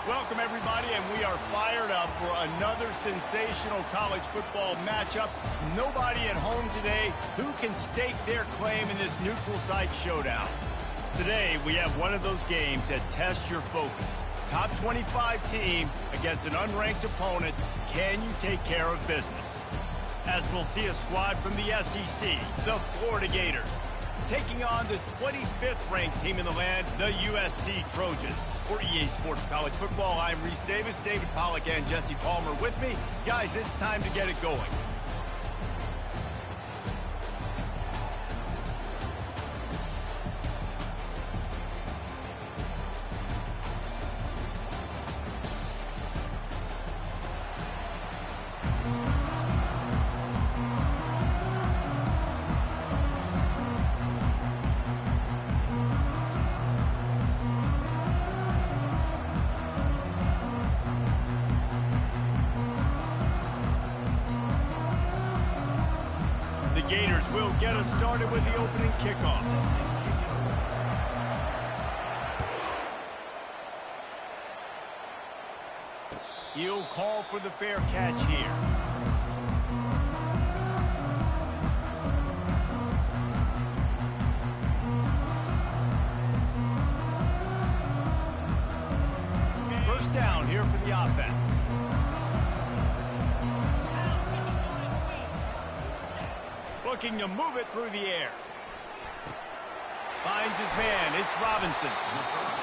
Welcome, everybody, and we are fired up for another sensational college football matchup. Nobody at home today who can stake their claim in this neutral site showdown. Today, we have one of those games that tests your focus. Top 25 team against an unranked opponent. Can you take care of business? As we'll see a squad from the SEC, the Florida Gators, taking on the 25th ranked team in the land, the USC Trojans. For EA Sports College Football, I'm Reese Davis, David Pollack, and Jesse Palmer with me. Guys, it's time to get it going. Gators will get us started with the opening kickoff. He'll call for the fair catch here. First down here for the offense. Looking to move it through the air. Finds his man. It's Robinson.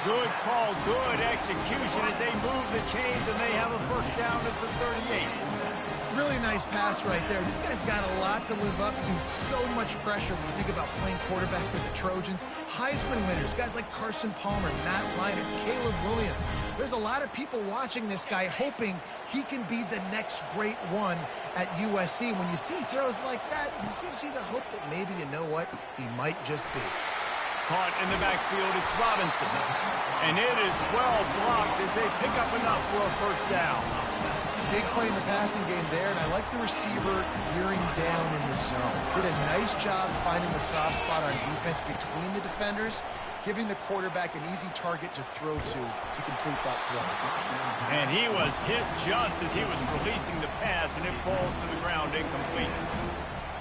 Good call, good execution as they move the chains, and they have a first down at the 38. Really nice pass right there. This guy's got a lot to live up to. So much pressure when you think about playing quarterback for the Trojans. Heisman winners, guys like Carson Palmer, Matt Leinart, Caleb Williams. There's a lot of people watching this guy hoping he can be the next great one at USC. When you see throws like that, it gives you the hope that maybe, you know what, he might just be. Caught in the backfield, it's Robinson. And it is well blocked as they pick up enough for a first down. Big play in the passing game there, and I like the receiver gearing down in the zone. Did a nice job finding the soft spot on defense between the defenders, giving the quarterback an easy target to throw to complete that throw. And he was hit just as he was releasing the pass, and it falls to the ground incomplete.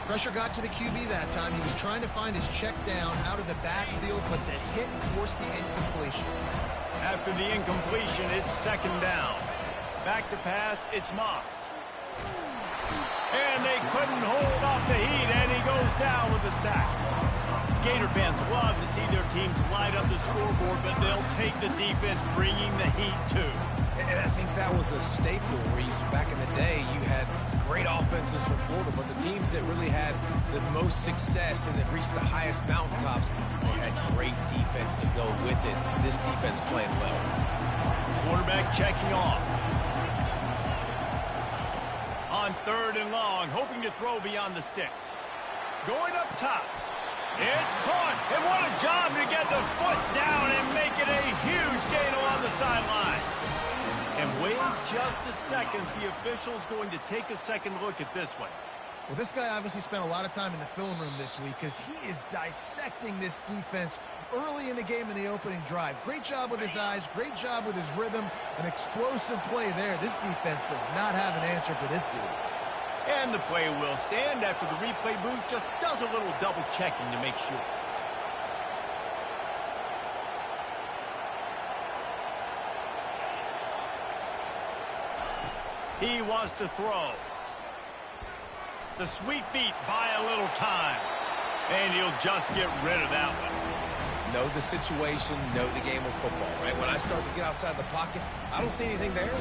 Pressure got to the QB that time. He was trying to find his check down out of the backfield, but the hit forced the incompletion. After the incompletion, it's second down. Back to pass, it's Moss. And they couldn't hold off the heat, and he goes down with a sack. Gator fans love to see their teams light up the scoreboard, but they'll take the defense bringing the heat too. And I think that was a staple where back in the day, you had great offenses for Florida, but the teams that really had the most success and that reached the highest mountaintops, they had great defense to go with it. This defense playing well. Quarterback checking off. On third and long, hoping to throw beyond the sticks. Going up top. It's caught, and what a job to get the foot down and make it a huge gain along the sideline. And wait just a second, the official's going to take a second look at this one. Well, this guy obviously spent a lot of time in the film room this week because he is dissecting this defense early in the game in the opening drive. Great job with his eyes, great job with his rhythm, an explosive play there. This defense does not have an answer for this dude. And the play will stand after the replay booth just does a little double checking to make sure. He wants to throw. The sweet feet buy a little time. And he'll just get rid of that one. Know the situation, know the game of football, right? When I start to get outside the pocket, I don't see anything there.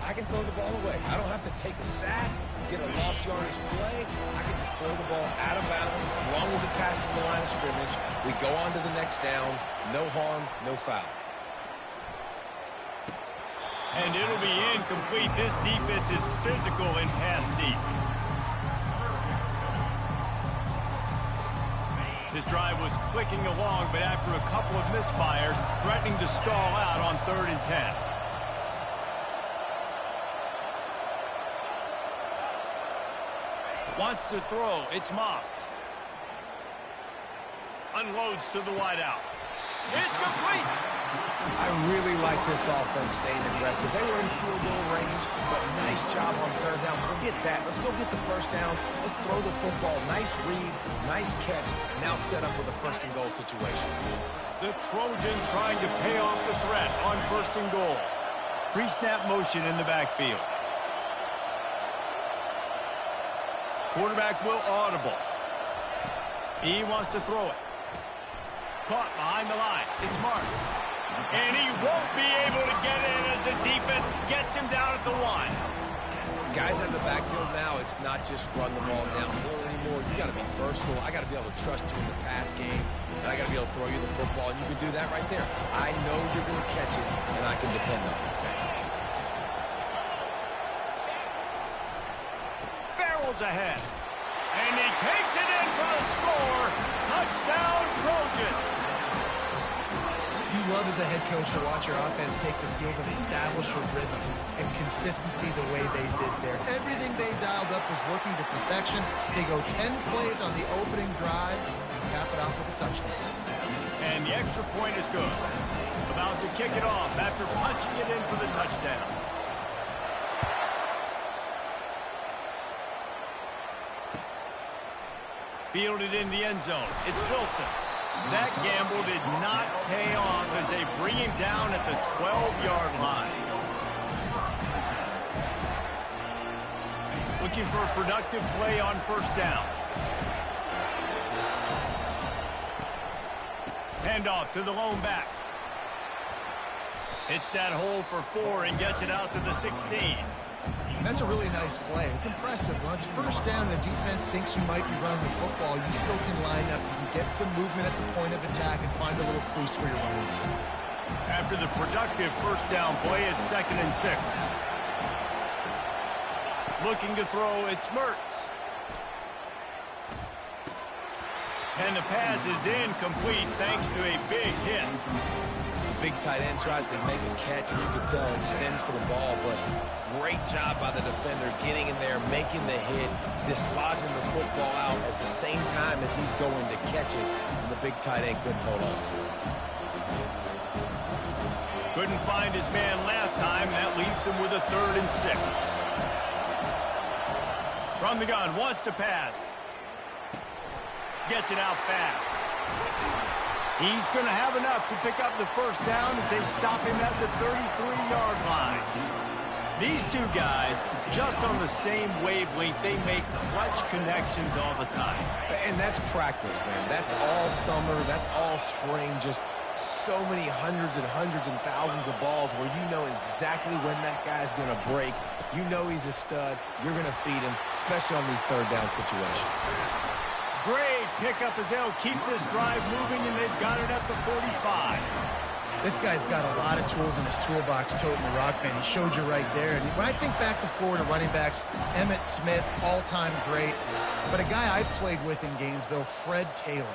I can throw the ball away. I don't have to take a sack, get a lost yardage play. I can just throw the ball out of bounds. As long as it passes the line of scrimmage, we go on to the next down. No harm, no foul. And it'll be incomplete. This defense is physical and pass deep. This drive was clicking along, but after a couple of misfires, threatening to stall out on 3rd and 10. Wants to throw. It's Moss. Unloads to the wideout. It's complete. I really like this offense staying aggressive. They were in field goal range, but nice job on third down. Forget that. Let's go get the first down. Let's throw the football. Nice read, nice catch. Now set up with a first and goal situation. The Trojans trying to pay off the threat on first and goal. Pre-snap motion in the backfield. Quarterback will audible. He wants to throw it. Caught behind the line. It's Marks. And he won't be able to get in as the defense gets him down at the 1. Guys in the backfield now, it's not just run the ball downhill anymore. You got to be versatile. I got to be able to trust you in the pass game, and I got to be able to throw you the football, and you can do that right there. I know you're going to catch it, and I can depend on it. Barrels ahead. And he takes it in for the score. Touchdown, Trojans. You love as a head coach to watch your offense take the field and establish a rhythm and consistency the way they did there. Everything they dialed up was working to perfection. They go 10 plays on the opening drive and cap it off with a touchdown. And the extra point is good. About to kick it off after punching it in for the touchdown. Fielded in the end zone. It's Wilson. That gamble did not pay off as they bring him down at the 12-yard line. Looking for a productive play on first down. Handoff to the lone back. Hits that hole for 4 and gets it out to the 16. And that's a really nice play. It's impressive. When it's first down, the defense thinks you might be running the football. You still can line up. You can get some movement at the point of attack and find a little crease for your running back. After the productive first down play, it's 2nd and 6. Looking to throw, it's Mertz. And the pass is incomplete thanks to a big hit. Big tight end tries to make a catch, and you can tell extends for the ball, but great job by the defender getting in there, making the hit, dislodging the football out at the same time as he's going to catch it, and the big tight end couldn't hold on to it. Couldn't find his man last time. That leaves him with a 3rd and 6. From the gun, wants to pass. Gets it out fast. He's going to have enough to pick up the first down as they stop him at the 33-yard line. These two guys, just on the same wavelength, they make clutch connections all the time. And that's practice, man. That's all summer. That's all spring. Just so many hundreds and thousands of balls where you know exactly when that guy's going to break. You know he's a stud. You're going to feed him, especially on these third down situations. Great pickup as they'll keep this drive moving, and they've got it at the 45. This guy's got a lot of tools in his toolbox toting the rock, man. He showed you right there. And when I think back to Florida running backs, Emmitt Smith, all-time great. But a guy I played with in Gainesville, Fred Taylor.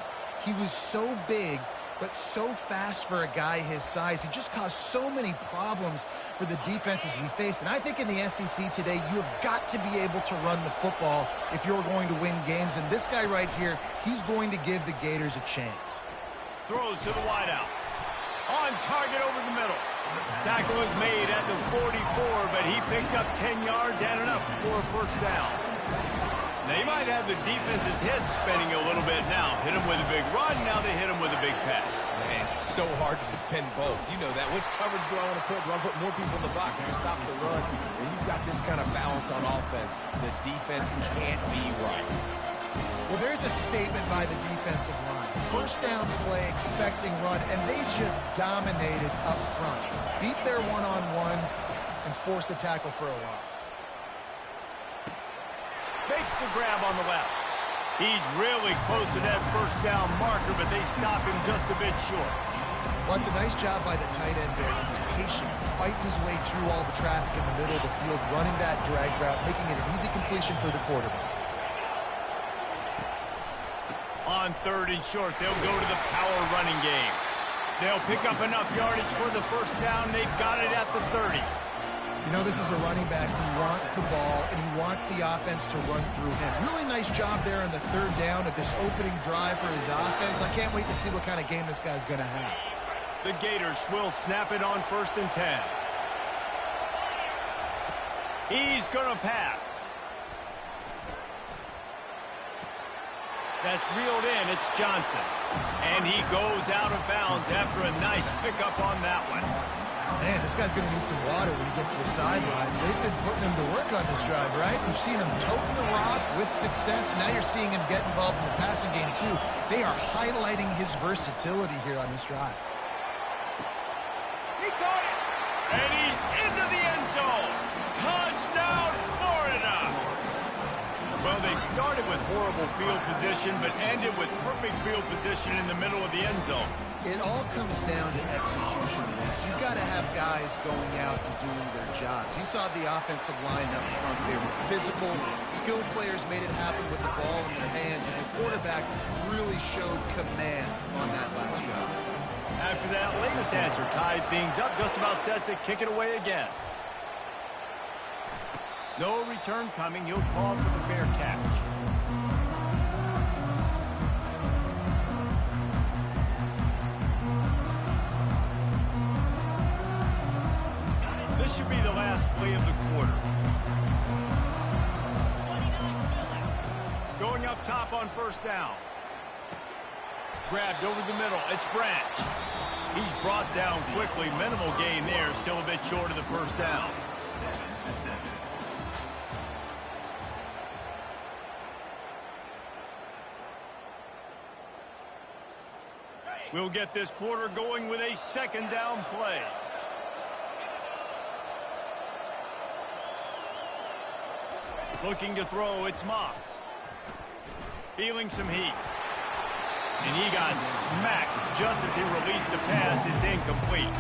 He was so big, but so fast for a guy his size. He just caused so many problems for the defenses we faced. And I think in the SEC today, you have got to be able to run the football if you're going to win games. And this guy right here, he's going to give the Gators a chance. Throws to the wideout. On target over the middle. Tackle is made at the 44, but he picked up 10 yards and enough for a first down. They might have the defense's head spinning a little bit now. Hit him with a big run, now they hit him with a big pass. Man, it's so hard to defend both. You know that. Which coverage do I want to put? Do I put more people in the box to stop the run? When you've got this kind of balance on offense, the defense can't be right. Well, there's a statement by the defensive line. First down play, expecting run, and they just dominated up front. Beat their one-on-ones and forced a tackle for a loss. Makes the grab on the left. He's really close to that first down marker, but they stop him just a bit short. Well, it's a nice job by the tight end there. He's patient, fights his way through all the traffic in the middle of the field, running that drag route, making it an easy completion for the quarterback. On 3rd and short, they'll go to the power running game. They'll pick up enough yardage for the first down. They've got it at the 30. You know, this is a running back who wants the ball, and he wants the offense to run through him. Really nice job there on the 3rd down of this opening drive for his offense. I can't wait to see what kind of game this guy's going to have. The Gators will snap it on 1st and 10. He's going to pass. That's reeled in. It's Johnson. And he goes out of bounds after a nice pickup on that one. Man, this guy's going to need some water when he gets to the sidelines. They've been putting him to work on this drive, right? You've seen him toting the rock with success. Now you're seeing him get involved in the passing game, too. They are highlighting his versatility here on this drive. He caught it. And he's into the end zone. Touchdown, Florida. Well, they started with horrible field position, but ended with perfect field position in the middle of the end zone. It all comes down to execution, Reese. You've got to have guys going out and doing their jobs. You saw the offensive line up front. They were physical. Skilled players made it happen with the ball in their hands, and the quarterback really showed command on that last drive. After that latest answer tied things up, just about set to kick it away again. No return coming. He'll call for the fair catch. This should be the last play of the quarter. Going up top on 1st down. Grabbed over the middle. It's Branch. He's brought down quickly. Minimal gain there. Still a bit short of the 1st down. We'll get this quarter going with a 2nd down play. Looking to throw, it's Moss. Feeling some heat. And he got smacked just as he released the pass. It's incomplete.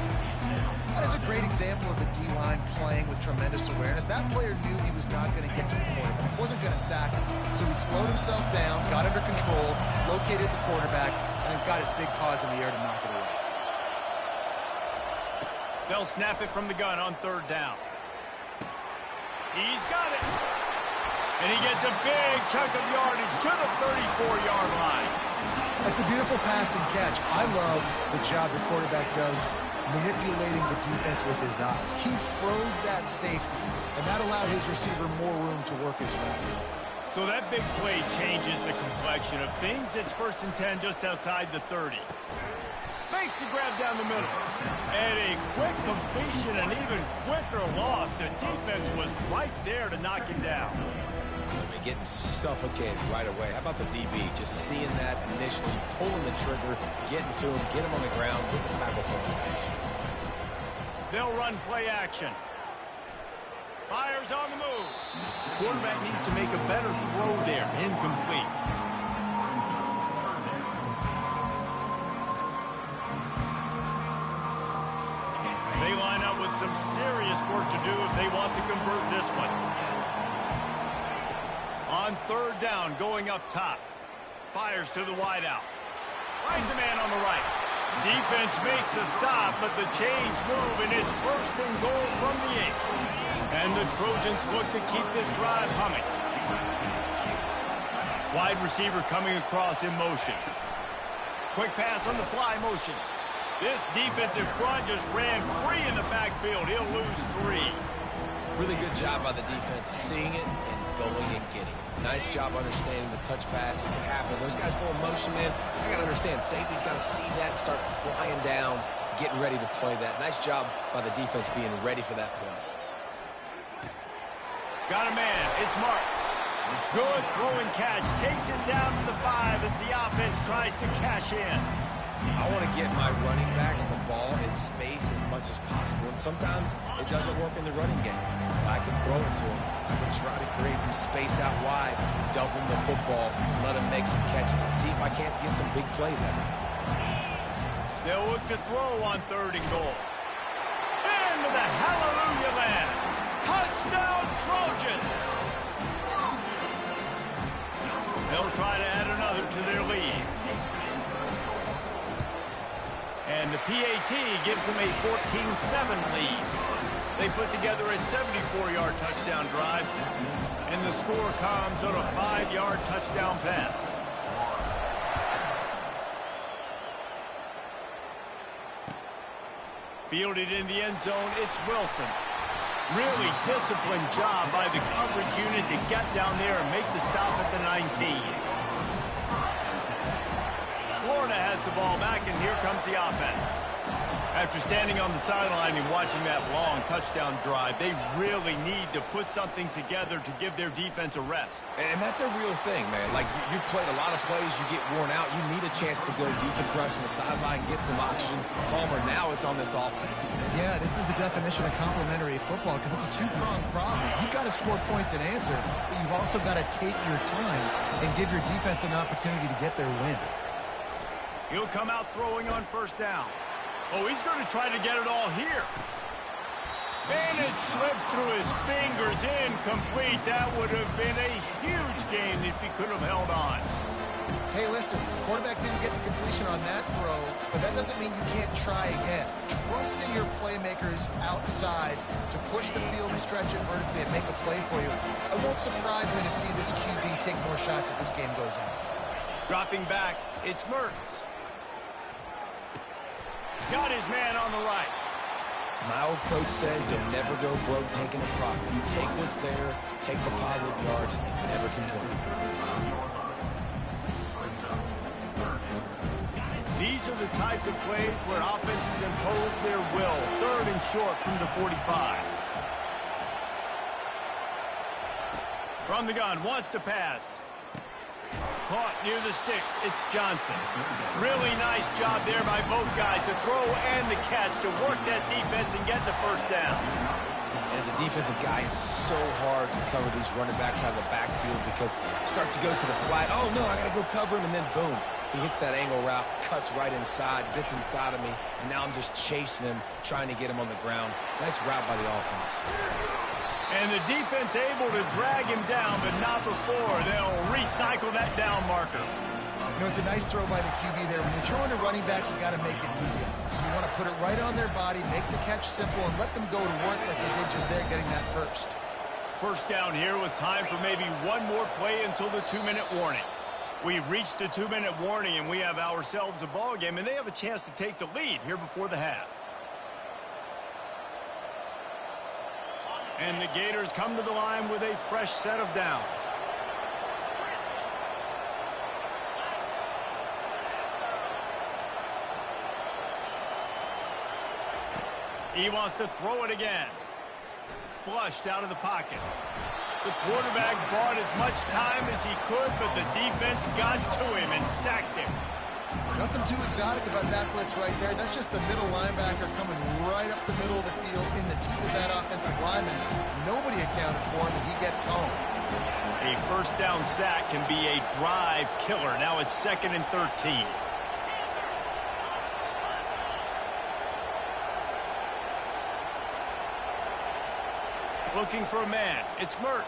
That is a great example of the D-line playing with tremendous awareness. That player knew he was not going to get to the quarterback. Wasn't going to sack him. So he slowed himself down, got under control, located the quarterback, and got his big paws in the air to knock it away. They'll snap it from the gun on 3rd down. He's got it. And he gets a big chunk of yardage to the 34-yard line. That's a beautiful pass and catch. I love the job the quarterback does manipulating the defense with his eyes. He froze that safety, and that allowed his receiver more room to work his route. So that big play changes the complexion of things. It's 1st and 10 just outside the 30. Makes the grab down the middle. And a quick completion, an even quicker loss. The defense was right there to knock him down. Getting suffocated right away. How about the DB? Just seeing that initially, pulling the trigger, getting to him, get him on the ground, get the tackle for him. They'll run play action. Fires on the move. Quarterback needs to make a better throw there. Incomplete. They line up with some serious work to do if they want to convert this one. On 3rd down, going up top. Fires to the wideout. Finds a man on the right. Defense makes a stop, but the chains move, and it's 1st and goal from the 8. And the Trojans look to keep this drive humming. Wide receiver coming across in motion. Quick pass on the fly motion. This defensive front just ran free in the backfield. He'll lose 3. Really good job by the defense, seeing it and going and getting it. Nice job understanding the touch pass. It can happen. Those guys go in motion, man. I got to understand, safety's got to see that, start flying down, getting ready to play that. Nice job by the defense being ready for that play. Got a man. It's Marks. Good throwing catch. Takes it down to the 5 as the offense tries to cash in. I want to get my running backs the ball in space as much as possible, and sometimes it doesn't work in the running game. I can throw it to them. I can try to create some space out wide, dump them the football, let them make some catches, and see if I can't get some big plays out of it. They'll look to throw on 3rd and goal. Into the hallelujah land. Touchdown, Trojans! They'll try to add another to their lead. And the PAT gives them a 14-7 lead. They put together a 74-yard touchdown drive, and the score comes on a 5-yard touchdown pass. Fielded in the end zone, it's Wilson. Really disciplined job by the coverage unit to get down there and make the stop at the 19. Florida has the ball back, and here comes the offense. After standing on the sideline and watching that long touchdown drive, they really need to put something together to give their defense a rest. And that's a real thing, man. Like, you played a lot of plays, you get worn out. You need a chance to go deep and press on the sideline, get some oxygen. Palmer, now it's on this offense. Yeah, this is the definition of complementary football because it's a two-pronged problem. You've got to score points and answer, but you've also got to take your time and give your defense an opportunity to get their win. He'll come out throwing on first down. Oh, he's going to try to get it all here. And it slips through his fingers, incomplete. That would have been a huge gain if he could have held on. Hey, listen, the quarterback didn't get the completion on that throw, but that doesn't mean you can't try again. Trust in your playmakers outside to push the field and stretch it vertically and make a play for you. It won't surprise me to see this QB take more shots as this game goes on. Dropping back, it's Mertz. Got his man on the right. My old coach said you'll never go broke taking a profit. Take what's there, take the positive yards, and never complain. These are the types of plays where offenses impose their will. 3rd and short from the 45. From the gun, wants to pass. Caught near the sticks. It's Johnson. Really nice job there by both guys to throw and the catch to work that defense and get the first down. As a defensive guy, it's so hard to cover these running backs out of the backfield because you start to go to the flat. Oh, no, I got to go cover him, and then boom. He hits that angle route, cuts right inside, gets inside of me, and now I'm just chasing him, trying to get him on the ground. Nice route by the offense. And the defense able to drag him down, but not before. They'll recycle that down marker. You know, it's a nice throw by the QB there. When you're throwing to running backs, you got to make it easy. So you want to put it right on their body, make the catch simple, and let them go to work like they did just there getting that first. First down here with time for maybe one more play until the 2-minute warning. We've reached the 2-minute warning, and we have ourselves a ball game, and they have a chance to take the lead here before the half. And the Gators come to the line with a fresh set of downs. He wants to throw it again. Flushed out of the pocket. The quarterback bought as much time as he could, but the defense got to him and sacked him. Nothing too exotic about that blitz right there. That's just the middle linebacker coming right up the middle of the field in the teeth of that offensive lineman. Nobody accounted for him, and he gets home. A first down sack can be a drive killer. Now it's 2nd and 13. Looking for a man. It's Mertz.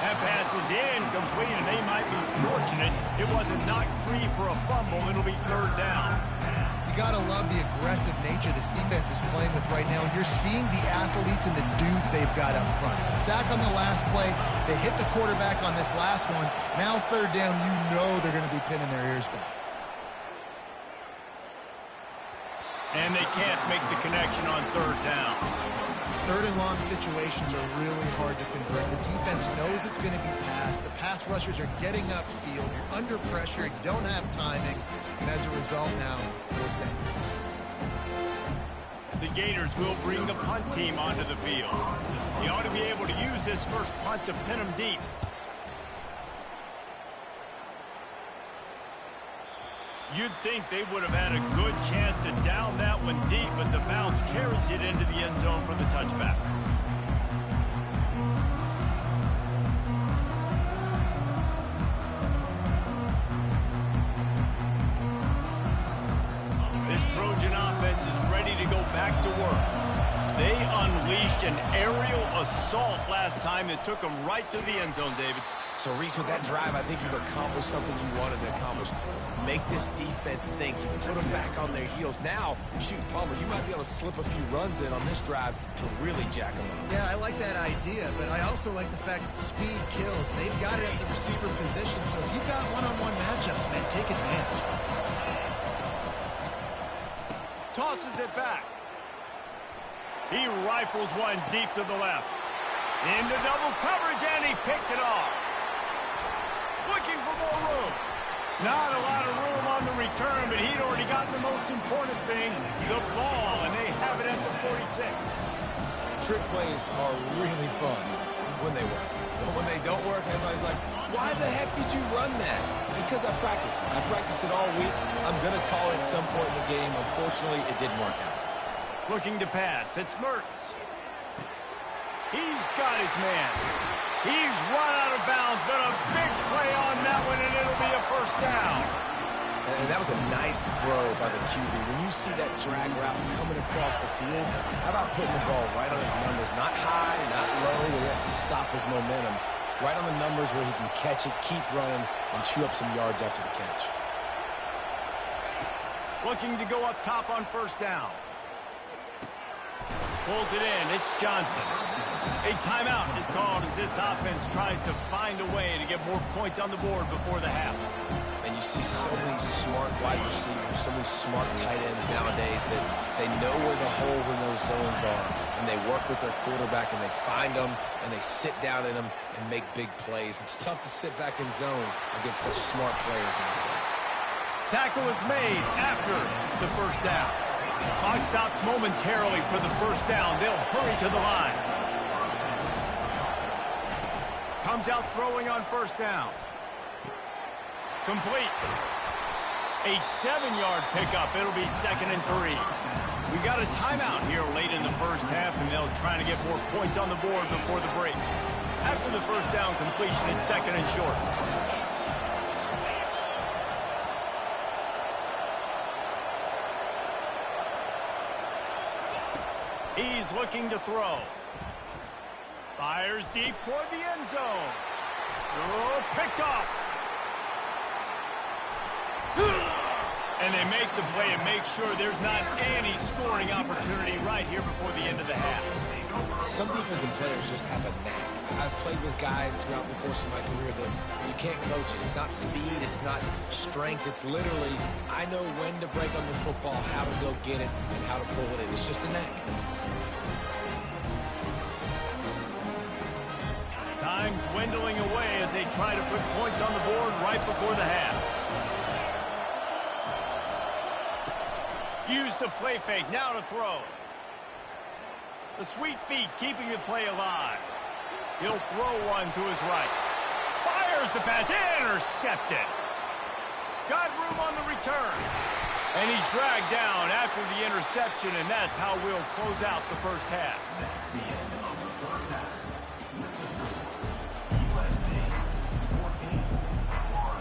That pass is incomplete, and they might be fortunate it wasn't knocked free for a fumble. It'll be 3rd down. You got to love the aggressive nature this defense is playing with right now. And you're seeing the athletes and the dudes they've got up front. A sack on the last play. They hit the quarterback on this last one. Now 3rd down, you know they're going to be pinning their ears back. And they can't make the connection on 3rd down. 3rd and long situations are really hard to convert. The defense knows it's going to be passed. The pass rushers are getting upfield. You're under pressure. You don't have timing. And as a result now, 4th down. The Gators will bring the punt team onto the field. They ought to be able to use this first punt to pin them deep. You'd think they would have had a good chance to down that one deep, but the bounce carries it into the end zone for the touchback. This Trojan offense is ready to go back to work. They unleashed an aerial assault last time that took them right to the end zone, David. So, Reese, with that drive, I think you've accomplished something you wanted to accomplish. Make this defense think. You put them back on their heels. Now, shoot, Palmer, you might be able to slip a few runs in on this drive to really jack them up. Yeah, I like that idea, but I also like the fact that speed kills. They've got it at the receiver position, so if you've got one-on-one matchups, man, take advantage. Tosses it back. He rifles one deep to the left. Into double coverage, and he picked it off. Looking for more room. Not a lot of room on the return, but he'd already got the most important thing, the ball, and they have it at the 46. Trick plays are really fun when they work. But when they don't work, everybody's like, why the heck did you run that? Because I practiced. I practiced it all week. I'm going to call it at some point in the game. Unfortunately, it didn't work out. Looking to pass. It's Mertz. He's got his man. He's run out of bounds, but a big play on that one, and it'll be a first down. And that was a nice throw by the QB. When you see that drag route coming across the field, how about putting the ball right on his numbers? Not high, not low, where he has to stop his momentum. Right on the numbers where he can catch it, keep running, and chew up some yards after the catch. Looking to go up top on first down. Pulls it in. It's Johnson. A timeout is called as this offense tries to find a way to get more points on the board before the half. And you see so many smart wide receivers, so many smart tight ends nowadays that they know where the holes in those zones are, and they work with their quarterback, and they find them, and they sit down in them and make big plays. It's tough to sit back in zone against such smart players nowadays. Tackle is made after the first down. Clock stops momentarily for the first down. They'll hurry to the line. Comes out throwing on first down. Complete. A 7-yard pickup. It'll be 2nd and 3. We got a timeout here late in the first half, and they'll try to get more points on the board before the break. After the first down completion, it's 2nd and short. He's looking to throw. Fires deep toward the end zone. Oh, picked off. And they make the play and make sure there's not any scoring opportunity right here before the end of the half. Some defensive players just have a knack. I've played with guys throughout the course of my career that you can't coach it. It's not speed, it's not strength. It's literally, I know when to break on the football, how to go get it, and how to pull it in. It's just a knack. Time dwindling away as they try to put points on the board right before the half. Use the play fake, now to throw. The sweet feet keeping the play alive. He'll throw one to his right. Fires the pass, intercepted. Got room on the return. And he's dragged down after the interception, and that's how we'll close out the first half.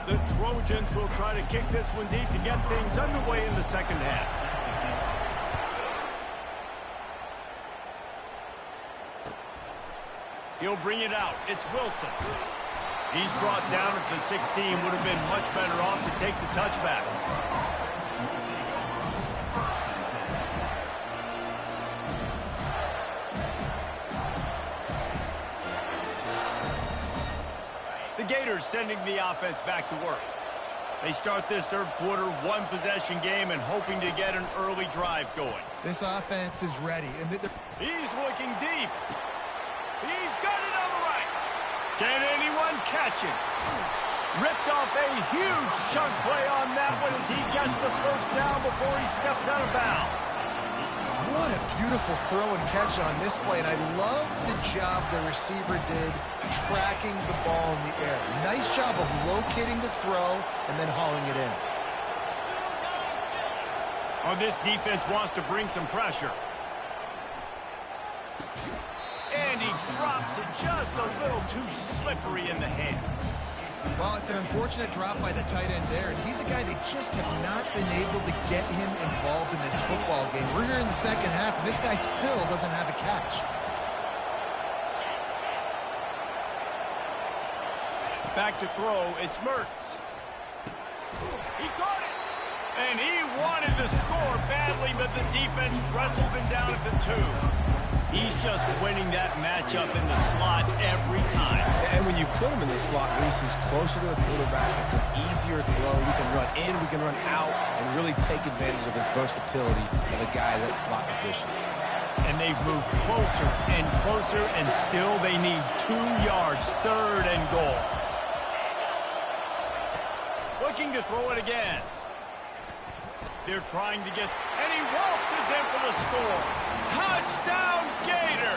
The Trojans will try to kick this one deep to get things underway in the second half. He'll bring it out. It's Wilson. He's brought down at the 16. Would have been much better off to take the touchback. The Gators sending the offense back to work. They start this third quarter one-possession game and hoping to get an early drive going. This offense is ready. And he's looking deep. He's got it on the right. Can anyone catch him? Ripped off a huge chunk play on that one as he gets the first down before he steps out of bounds. What a beautiful throw and catch on this play, and I love the job the receiver did tracking the ball in the air. Nice job of locating the throw and then hauling it in. Oh, this defense wants to bring some pressure. And he drops it just a little too slippery in the hand. Well, it's an unfortunate drop by the tight end there, and he's a guy they just have not been able to get him involved in this football game. We're here in the second half, and this guy still doesn't have a catch. Back to throw, it's Mertz. He caught it! And he wanted to score badly, but the defense wrestles him down at the 2. He's just winning that matchup in the slot every time. And when you put him in the slot, Reese, he's closer to the quarterback. It's an easier throw. We can run in, we can run out, and really take advantage of his versatility of the guy in that slot position. And they've moved closer and closer, and still they need 2 yards, 3rd and goal. Looking to throw it again. They're trying to get, and he waltzes in for the score. Touchdown, Gator!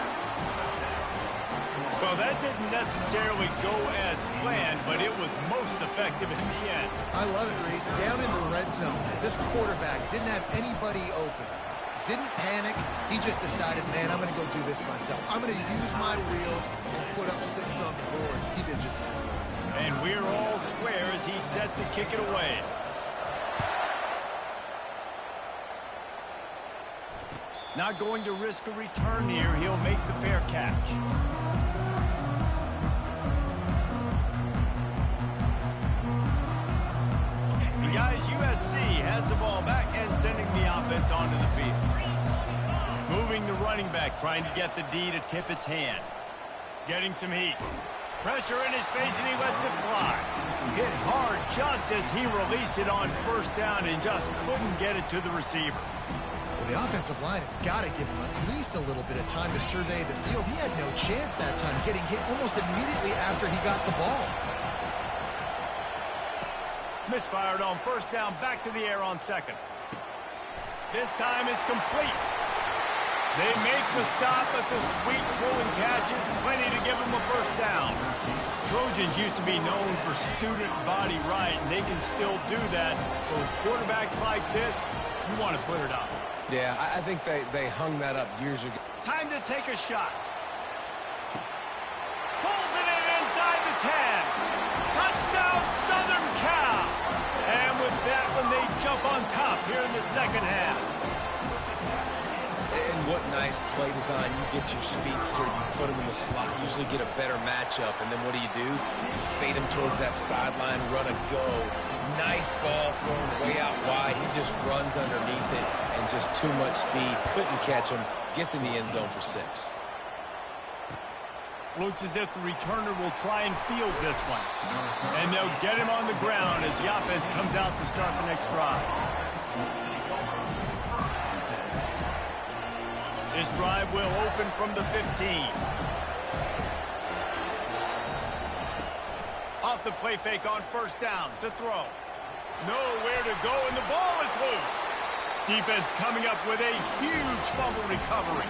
Well, that didn't necessarily go as planned, but it was most effective in the end. I love it, Reese. Down in the red zone, this quarterback didn't have anybody open. Didn't panic. He just decided, man, I'm going to go do this myself. I'm going to use my wheels and put up 6 on the board. He did just that. And we're all square as he's set to kick it away. Not going to risk a return here. He'll make the fair catch. And guys, USC has the ball back and sending the offense onto the field. Moving the running back, trying to get the D to tip its hand. Getting some heat. Pressure in his face, and he lets it fly. Hit hard just as he released it on 1st down and just couldn't get it to the receiver. Well, the offensive line has got to give him at least a little bit of time to survey the field. He had no chance that time, getting hit almost immediately after he got the ball. Misfired on 1st down, back to the air on 2nd. This time it's complete. They make the stop, but the sweet rolling catch is plenty to give them a 1st down. Trojans used to be known for student body right, and they can still do that. But with quarterbacks like this, you want to put it up. Yeah, I think they hung that up years ago. Time to take a shot. Pulls it in inside the 10. Touchdown, Southern Cal. And with that one, they jump on top here in the 2nd half. And what nice play design. You get your speedster, you put him in the slot, usually get a better matchup, and then what do? You fade him towards that sideline, run a go. Nice ball thrown way out wide. He just runs underneath it, and just too much speed. Couldn't catch him. Gets in the end zone for 6. Looks as if the returner will try and field this one. And they'll get him on the ground as the offense comes out to start the next drive. This drive will open from the 15. Off the play fake on 1st down to throw. Nowhere to go, and the ball is loose. Defense coming up with a huge fumble recovery.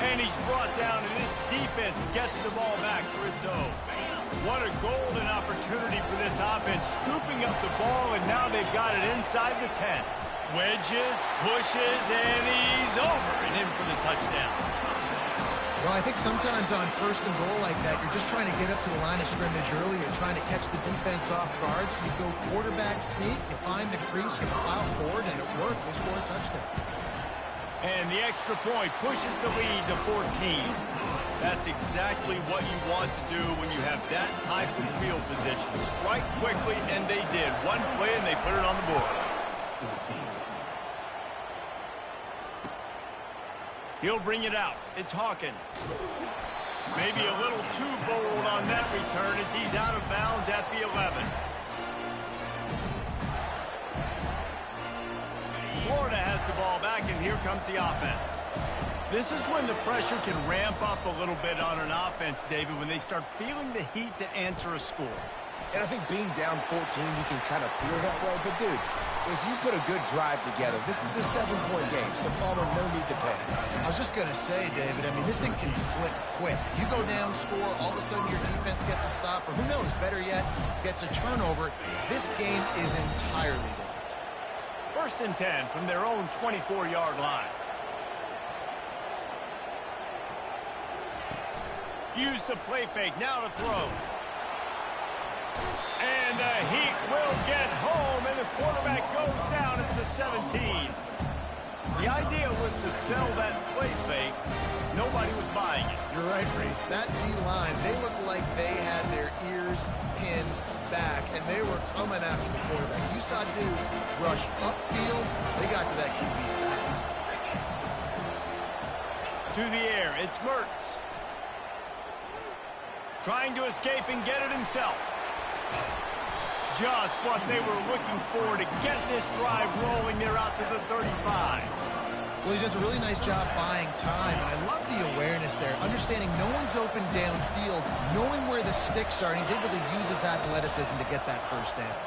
And he's brought down, and this defense gets the ball back for its own. What a golden opportunity for this offense, scooping up the ball, and now they've got it inside the 10. Wedges, pushes, and he's over and in for the touchdown. Well, I think sometimes on 1st and goal like that, you're just trying to get up to the line of scrimmage early. You're trying to catch the defense off guard. So you go quarterback sneak, you find the crease, you plow forward, and it worked. They score a touchdown. And the extra point pushes the lead to 14. That's exactly what you want to do when you have that type of field position. Strike quickly, and they did. One play, and they put it on the board. He'll bring it out. It's Hawkins. Maybe a little too bold on that return as he's out of bounds at the 11. Florida has the ball back, and here comes the offense. This is when the pressure can ramp up a little bit on an offense, David, when they start feeling the heat to answer a score. And I think being down 14, you can kind of feel that way. But, dude, if you put a good drive together, this is a 7-point game, so Palmer, no need to panic. I was just going to say, David, I mean, this thing can flip quick. You go down, score, all of a sudden your defense gets a stop, or who knows, better yet, gets a turnover. This game is entirely different. 1st and 10 from their own 24-yard line. Use the play fake, now to throw. And the heat will get home, and the quarterback goes down at the 17. The idea was to sell that play fake. Nobody was buying it. You're right, Reese. That D-line, they looked like they had their ears pinned back, and they were coming after the quarterback. You saw dudes rush upfield. They got to that QB fast. through the air. It's Mertz. Trying to escape and get it himself. Just what they were looking for to get this drive rolling. They're out to the 35. Well, he does a really nice job buying time, and I love the awareness there, understanding no one's open downfield, knowing where the sticks are, and he's able to use his athleticism to get that first down.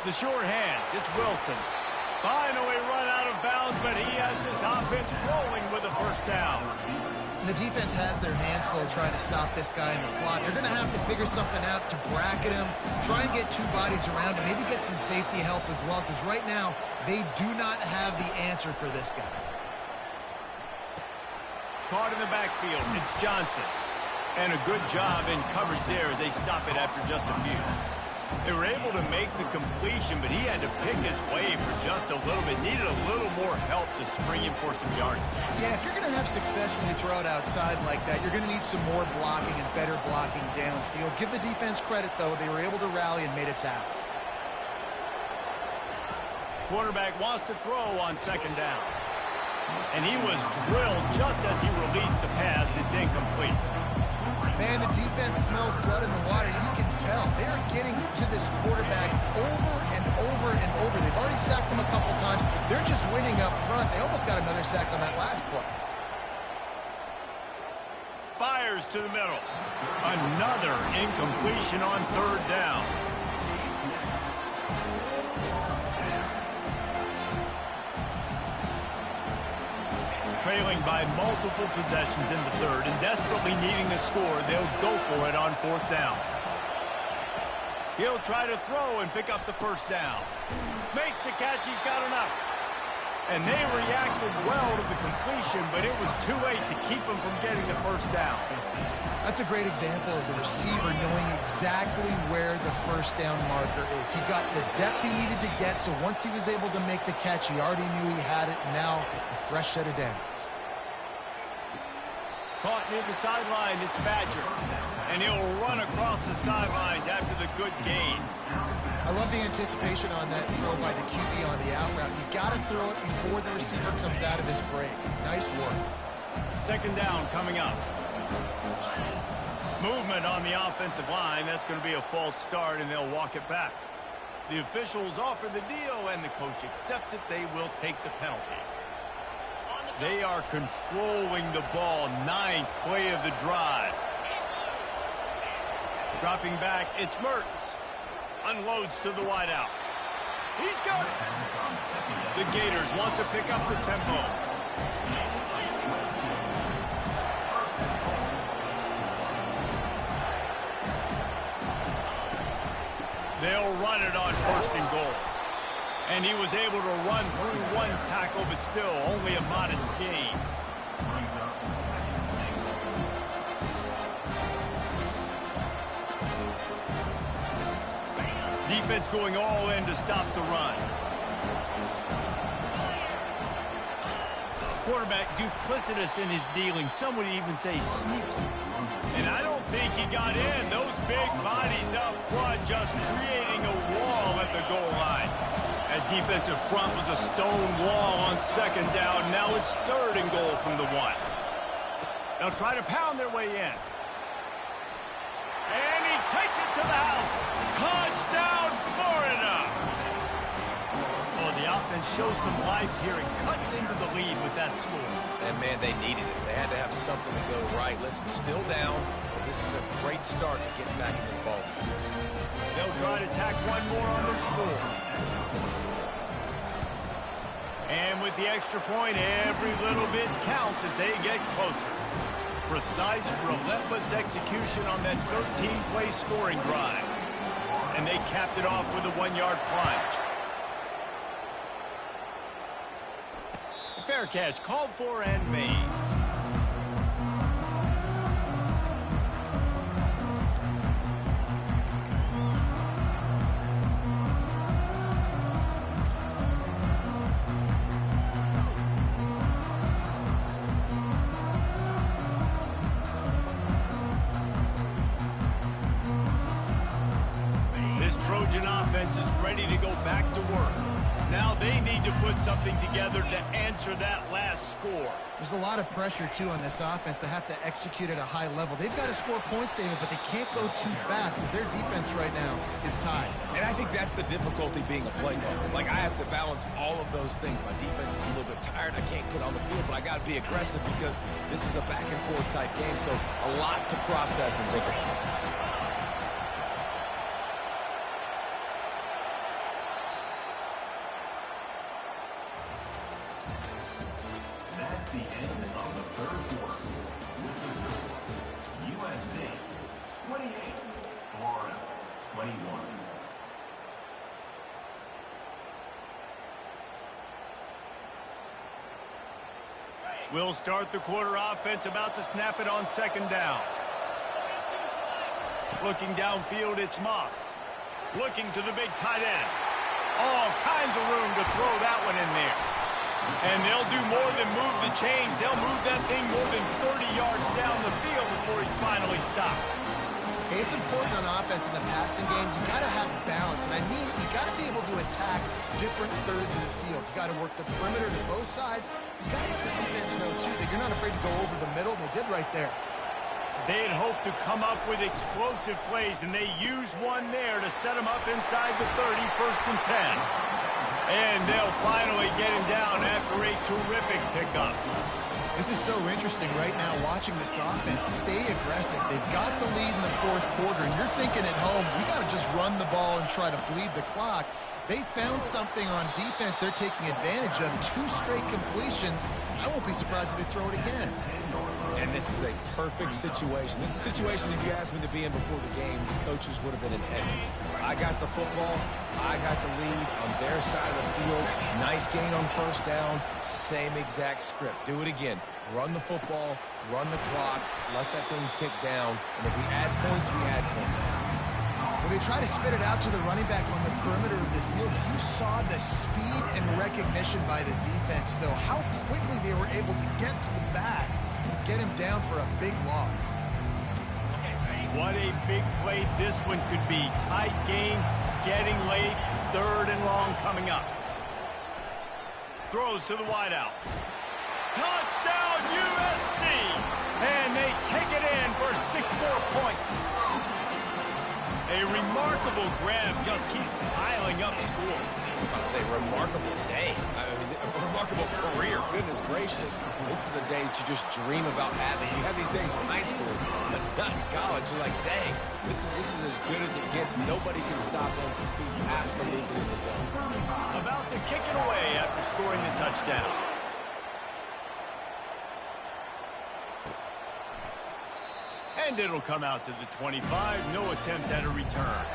The short hands, it's Wilson. Finally run out of bounds, but he has this offense rolling with a first down. And the defense has their hands full trying to stop this guy in the slot. They're going to have to figure something out to bracket him, try and get two bodies around him, maybe get some safety help as well, because right now they do not have the answer for this guy. Caught in the backfield, it's Johnson. And a good job in coverage there as they stop it after just a few. They were able to make the completion, but he had to pick his way for just a little bit. Needed a little more help to spring him for some yardage. Yeah, if you're going to have success when you throw it outside like that, you're going to need some more blocking and better blocking downfield. Give the defense credit, though. They were able to rally and made a tackle. Quarterback wants to throw on second down. And he was drilled just as he released the pass. It's incomplete. Man, the defense smells blood in the water. You can tell. They're getting to this quarterback over and over and over. They've already sacked him a couple times. They're just winning up front. They almost got another sack on that last play. Fires to the middle. Another incompletion on third down. Trailing by multiple possessions in the third and desperately needing the score, they'll go for it on fourth down. He'll try to throw and pick up the first down. Makes the catch, he's got enough. And they reacted well to the completion, but it was too late to keep him from getting the first down. That's a great example of the receiver knowing exactly where the first down marker is. He got the depth he needed to get, so once he was able to make the catch, he already knew he had it, and now a fresh set of downs. Caught near the sideline, it's Badger. And he'll run across the sidelines after the good gain. I love the anticipation on that throw by the QB on the out route. You got to throw it before the receiver comes out of his break. Nice work. Second down coming up. Movement on the offensive line. That's going to be a false start, and they'll walk it back. The officials offer the deal, and the coach accepts it. They will take the penalty. They are controlling the ball. Ninth play of the drive. Dropping back, it's Mertz. Unloads to the wideout. He's got it. The Gators want to pick up the tempo. They'll run it on first and goal. And he was able to run through one tackle, but still only a modest gain. Defense going all in to stop the run. Quarterback duplicitous in his dealing. Some would even say sneaky. And I don't think he got in. Those big bodies up front just creating a wall at the goal line. That defensive front was a stone wall on second down. Now it's third and goal from the one. They'll try to pound their way in. And he takes it to the house. Touchdown, Florida! Oh, the offense shows some life here and cuts into the lead with that score. And, man, they needed it. They had to have something to go right. Listen, still down, but this is a great start to getting back in this ball game. They'll try to tack one more on their score. And with the extra point, every little bit counts as they get closer. Precise, relentless execution on that 13-play scoring drive. And they capped it off with a one-yard plunge. Fair catch called for and made. Trojan offense offense is ready to go back to work. Now they need to put something together to answer that last score. There's a lot of pressure, too, on this offense to have to execute at a high level. They've got to score points, David, but they can't go too fast because their defense right now is tied. And I think that's the difficulty being a play caller. Like, I have to balance all of those things. My defense is a little bit tired. I can't put on the field, but I got to be aggressive because this is a back-and-forth type game, so a lot to process and think about. That's the end of the third quarter. With the score, USC 28, Florida 21. We'll start the quarter offense, about to snap it on second down. Looking downfield, it's Moss. Looking to the big tight end. All kinds of room to throw that one in there. And they'll do more than move the chains. They'll move that thing more than 30 yards down the field before he's finally stopped. Hey, it's important on offense in the passing game. You got to have balance, and I mean you got to be able to attack different thirds of the field. You got to work the perimeter to both sides. You got to let the defense know too that you're not afraid to go over the middle. They did right there. They had hoped to come up with explosive plays, and they used one there to set them up inside the 30, 1st and 10. And they'll finally get him down after a terrific pickup. This is so interesting right now watching this offense stay aggressive. They've got the lead in the 4th quarter, and you're thinking at home, we got to just run the ball and try to bleed the clock. They found something on defense they're taking advantage of. 2 straight completions. I won't be surprised if they throw it again. And this is a perfect situation. This is a situation, if you asked me to be in before the game, the coaches would have been in heaven. I got the football. I got the lead on their side of the field. Nice gain on 1st down. Same exact script. Do it again. Run the football, run the clock, let that thing tick down. And if we add points, we add points. When they try to spit it out to the running back on the perimeter of the field, you saw the speed and recognition by the defense, though. How quickly they were able to get to the back and get him down for a big loss. What a big play this one could be. Tight game, getting late, 3rd and long coming up. Throws to the wideout. Touchdown USC! And they take it in for 6 more points. A remarkable grab just keeps piling up scores. I was about to say, remarkable day. I mean, a remarkable career. Goodness gracious. This is a day that you just dream about having. You have these days in high school, but not in college. You're like, dang, this is as good as it gets. Nobody can stop him. He's absolutely in the zone. About to kick it away after scoring the touchdown. And it'll come out to the 25. No attempt at a return.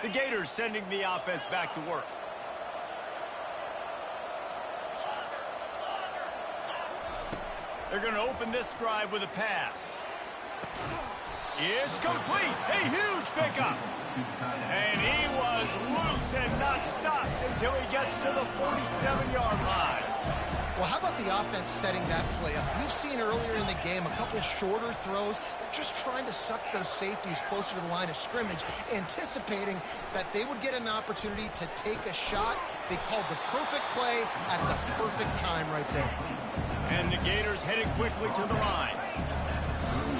The Gators sending the offense back to work. They're going to open this drive with a pass. It's complete. A huge pickup. And he was loose and not stopped until he gets to the 47-yard line. Well, how about the offense setting that play up? We've seen earlier in the game a couple shorter throws. They're just trying to suck those safeties closer to the line of scrimmage, anticipating that they would get an opportunity to take a shot. They called the perfect play at the perfect time right there. And the Gators headed quickly to the line.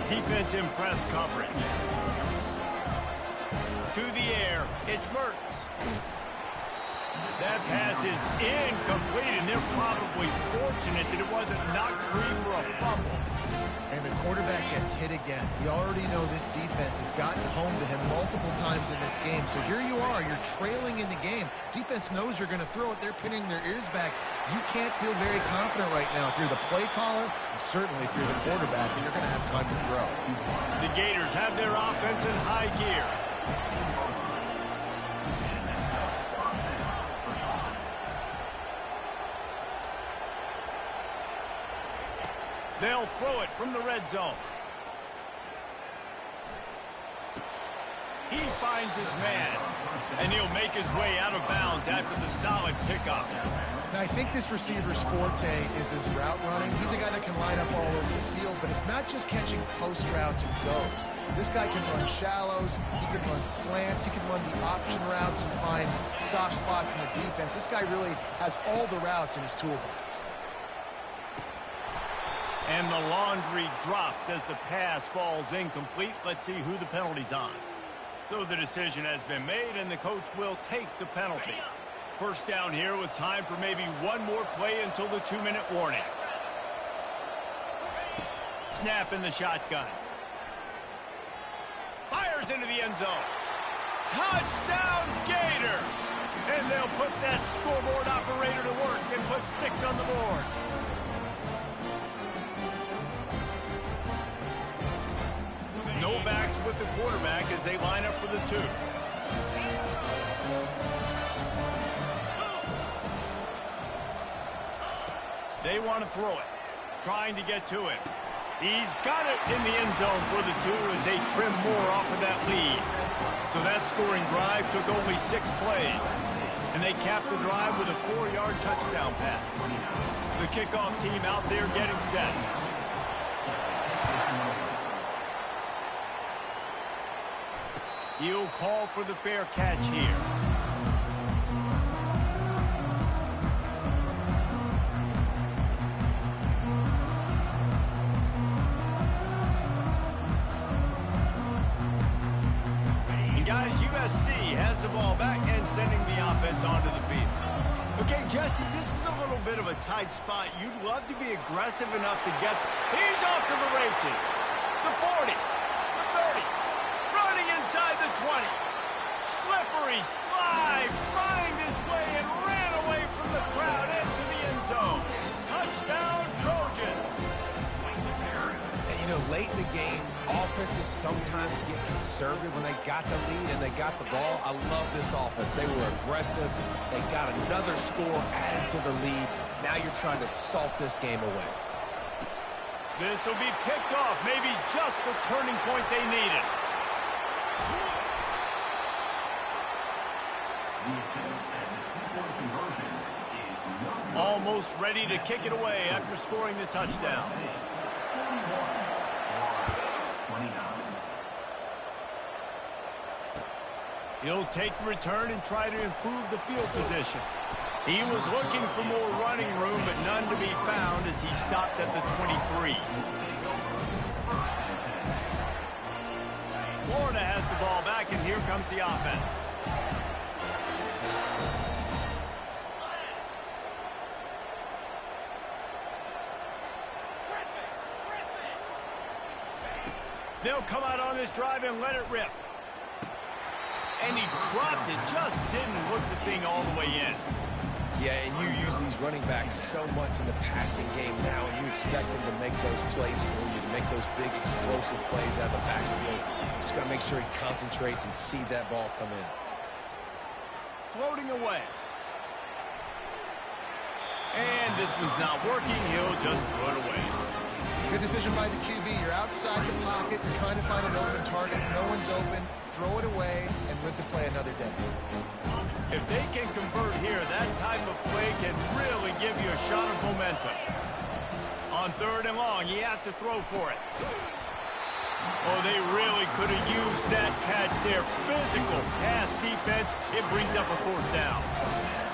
Defense in press coverage. To the air, it's Mertz. That pass is incomplete, and they're probably fortunate that it wasn't knocked free for a fumble. And the quarterback gets hit again. We already know this defense has gotten home to him multiple times in this game. So here you are, you're trailing in the game. Defense knows you're going to throw it. They're pinning their ears back. You can't feel very confident right now if you're the play caller, and certainly if you're the quarterback, that you're going to have time to throw. The Gators have their offense in high gear. They'll throw it from the red zone. He's finds his man. And he'll make his way out of bounds after the solid pickup. Now, I think this receiver's forte is his route running. He's a guy that can line up all over the field, but it's not just catching post routes and goes. This guy can run shallows, he can run slants, he can run the option routes and find soft spots in the defense. This guy really has all the routes in his toolbox. And the laundry drops as the pass falls incomplete. Let's see who the penalty's on. So the decision has been made, and the coach will take the penalty. First down here with time for maybe one more play until the 2-minute warning. Snap in the shotgun. Fires into the end zone. Touchdown, Gator! And they'll put that scoreboard operator to work and put 6 on the board. No backs with the quarterback as they line up for the 2. They want to throw it, trying to get to it. He's got it in the end zone for the 2 as they trim more off of that lead. So that scoring drive took only 6 plays. And they capped the drive with a 4-yard touchdown pass. The kickoff team out there getting set. He'll call for the fair catch here. And guys, USC has the ball back and sending the offense onto the field. Okay, Justy, this is a little bit of a tight spot. You'd love to be aggressive enough to get... He's off to the races. The 40, the 30. Running inside the 20. Slippery slide. Find his way and ran away from the crowd into the end zone. Touchdown, Trojan. And, you know, late in the games, offenses sometimes get conservative when they got the lead and they got the ball. I love this offense. They were aggressive. They got another score added to the lead. Now you're trying to salt this game away. This will be picked off. Maybe just the turning point they needed. Almost ready to kick it away after scoring the touchdown. He'll take the return and try to improve the field position. He was looking for more running room, but none to be found as he stopped at the 23. Florida has the ball back, and here comes the offense. They'll come out on this drive and let it rip. And he dropped it, just didn't hook the thing all the way in. Yeah, and you use these running backs so much in the passing game now, and you expect them to make those plays for you, to make those big explosive plays out of the backfield. Just got to make sure he concentrates and see that ball come in. Floating away. And this one's not working. He'll just throw it away. Good decision by the QB. You're outside the pocket. You're trying to find an open target. No one's open. Throw it away and live to play another day. If they can convert here, that type of play can really give you a shot of momentum. On 3rd and long, he has to throw for it. Oh, they really could have used that catch there. Physical pass defense. It brings up a 4th down.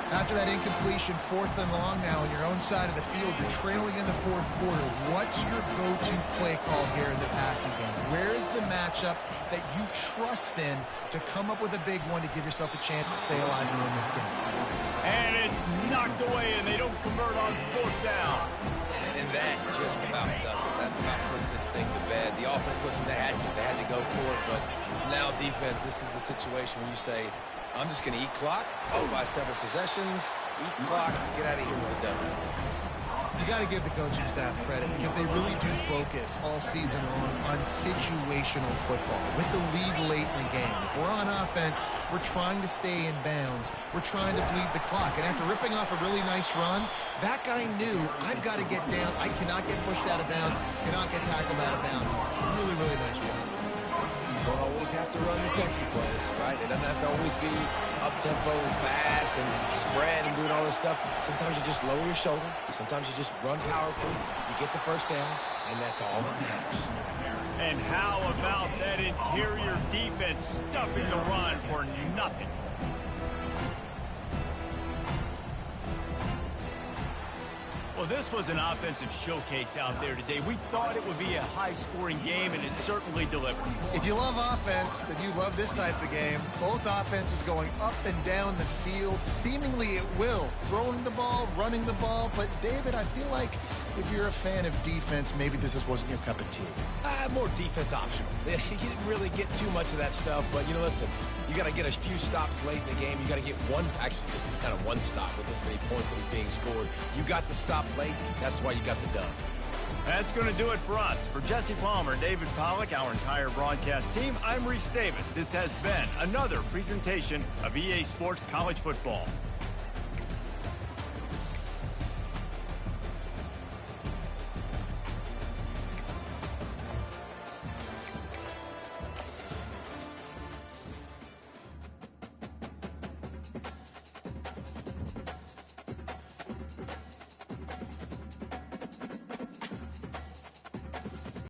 After that incompletion, 4th and long now on your own side of the field, you're trailing in the 4th quarter. What's your go-to play call here in the passing game? Where is the matchup that you trust in to come up with a big one to give yourself a chance to stay alive and win this game? And it's knocked away, and they don't convert on 4th down. And that just about does it. That about puts this thing to bed. The offense, listen, they had to go for it, but now defense, this is the situation where you say, I'm just going to eat clock, by several possessions, eat clock, get out of here with a W. You got to give the coaching staff credit because they really do focus all season long on situational football with the lead late in the game. If we're on offense, we're trying to stay in bounds. We're trying to bleed the clock. And after ripping off a really nice run, that guy knew, I've got to get down. I cannot get pushed out of bounds, cannot get tackled out of bounds. Really, really nice job. don't always have to run the sexy plays, right? It doesn't have to always be up-tempo and fast and spread and doing all this stuff. Sometimes you just lower your shoulder. Sometimes you just run powerfully. You get the first down, and that's all that matters. And how about that interior defense stuffing the run for nothing? Well, this was an offensive showcase out there today. We thought it would be a high-scoring game, and it certainly delivered. If you love offense, then you love this type of game. Both offenses going up and down the field, seemingly at will. Throwing the ball, running the ball. But, David, I feel like if you're a fan of defense, maybe this wasn't your cup of tea. More defense optional. You didn't really get too much of that stuff, but, listen, you got to get a few stops late in the game. You got to get just kind of one stop with this many points that was being scored. You got the stop late. That's why you got the dub. That's going to do it for us. For Jesse Palmer, David Pollack, our entire broadcast team, I'm Reese Davis. This has been another presentation of EA Sports College Football.